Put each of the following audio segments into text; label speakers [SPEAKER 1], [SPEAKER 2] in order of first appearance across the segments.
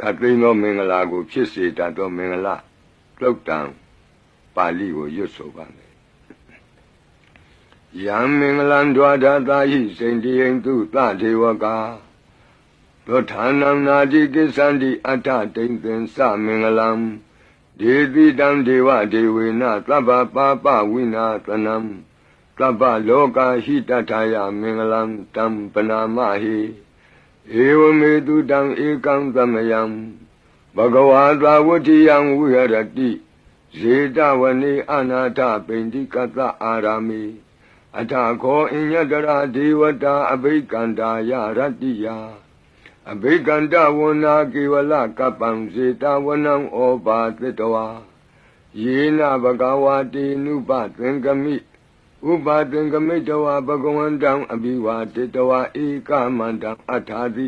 [SPEAKER 1] ခတ်သိမ်းသောမင်္ဂလာကိုဖြစ်စေတတ်သောမင်္ဂလာသုတ်တံပါဠိကိုရွတ်ဆိုပါမယ်ယံမင်္ဂလံဒွါဒသာဟိစိန္တိယံသူသဒေဝကာသောဌာနံနာတိကိစ္ဆန္တိအတ္ထတိံသင်္စမင်္ဂလံဒေတိတံဒေဝဒေဝေနသဗ္ဗပါပဝိနာသနံသဗ္ဗလောကဟိတထာယမင်္ဂလံတံပနာမဟိဧဝမေတုတံဧကံသမယံဘဂဝါသာဝတ္ထိယံဝိဟရတိဇေတဝနေအနာထပိန္တိကတအာရာမိအထခောအညတရာဒေဝတာအဘိကန္တာယရတ္တိယအဘိကန္တဝနာကေဝလကပ္ပံဇေတဝနံဩဘာသတ္တဝါယေနဘဂဝါတိနုပသင်္ကမိဥပါသင်္ကမိတဝါဘဂဝန္တံအဘိဝါတေတဝါဧကမန္တံအထာတိ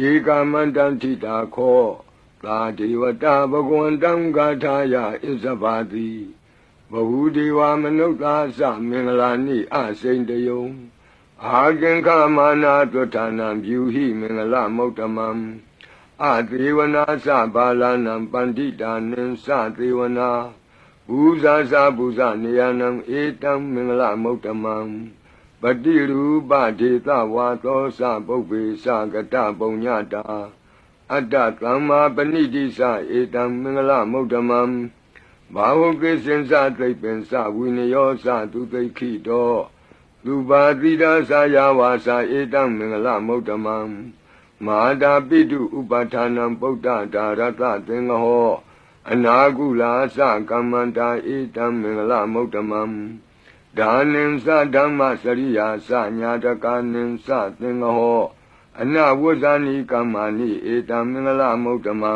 [SPEAKER 1] ဧကမန္တံထိတာခောသာဒေဝတာဘဂဝန္တံဂါထာယဣဇဘာတိဘဟုဒေဝမနုဿာသမင်္ဂလာနိအစိန်တယုံအာကင်္ခမာနာသွဋ္ဌာနံဗျူဟိမင်္ဂလမௌတမံအသေဝနာသဘာလနံပန္တိတာနံသသေဝနာဘူဇာသဘူဇနေယနံဧတံမင်္ဂလမௌတမံပတိရူပဒေသဝါသောသပုပ္ပေသကတပုံညတာအတ္တသမ္မာပဏိတိသဧတံမင်္ဂလမௌတမံဘာဝကိစင်္စသိပ္ပင်္စဝိနယောသသူသိခိတောသူပါတိဒါသယာဝါစာဧတံမင်္ဂလမௌတမံမဟာတာပိတုဥပဌာနံပုဒ္ဒဒါရတသင်္ဃဟောအနာကုလာသကမ္မန္တာဧတံမင်္ဂလမௌတမံဒါနင်္စဓမ္မစရိယာသညာတကာနင်္စသင်္ဃဟောအနဝဇ္ဇာနိကမ္မာနိဧတံမင်္ဂလမௌတမံ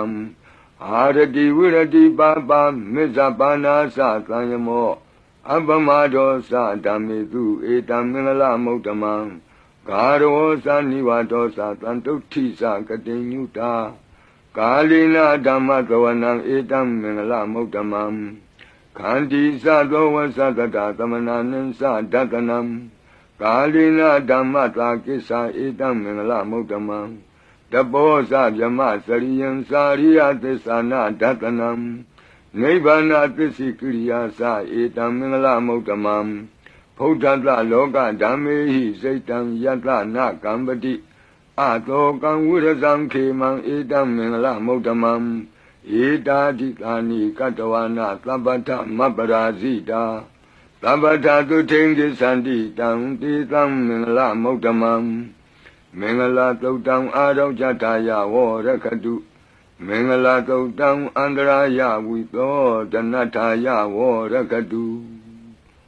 [SPEAKER 1] အာရတိဝိရတိပါပါမေဇပါနာသသံယမောအပမဒောသဓမ္မေတုဧတံမင်္ဂလမௌတမံဂါရောသနိဝဒောသတံတုဋ္ဌိသကတိညုတာကာလိနာဓမ္မသဝနံဧတံမင်္ဂလမௌတမံခန္တီသသောဝသတတသမနာနံသဒတနံကာလိနာဓမ္မတာကိစ္ဆာဧတံမင်္ဂလမௌတမံတပောသဗြမစရိယံစာရိယသစ္စာနာဒတနံနိဗ္ဗာနသစ္စိကိရိယာသဧတံမင်္ဂလမௌတမံဖုဒ္ဓတလောကဓမ္မေဟိစိတ်တံယတနာကမ္ပတိအတောကံဝိရဇံခေမံဧတံမင်္ဂလမௌတမံဧတာတိကာနိကတဝနာသဗ္ဗထမပ္ပရာဇိတာသဗ္ဗထသုထိန်ကိသန္တိတံတိတံမင်္ဂလမௌတမံမင်္ဂလာသုတ်တံအာရောကြထာယဝရခတုမင်္ဂလာသုတ်တံအန္တရာယဝိသောတနထာယဝရခတု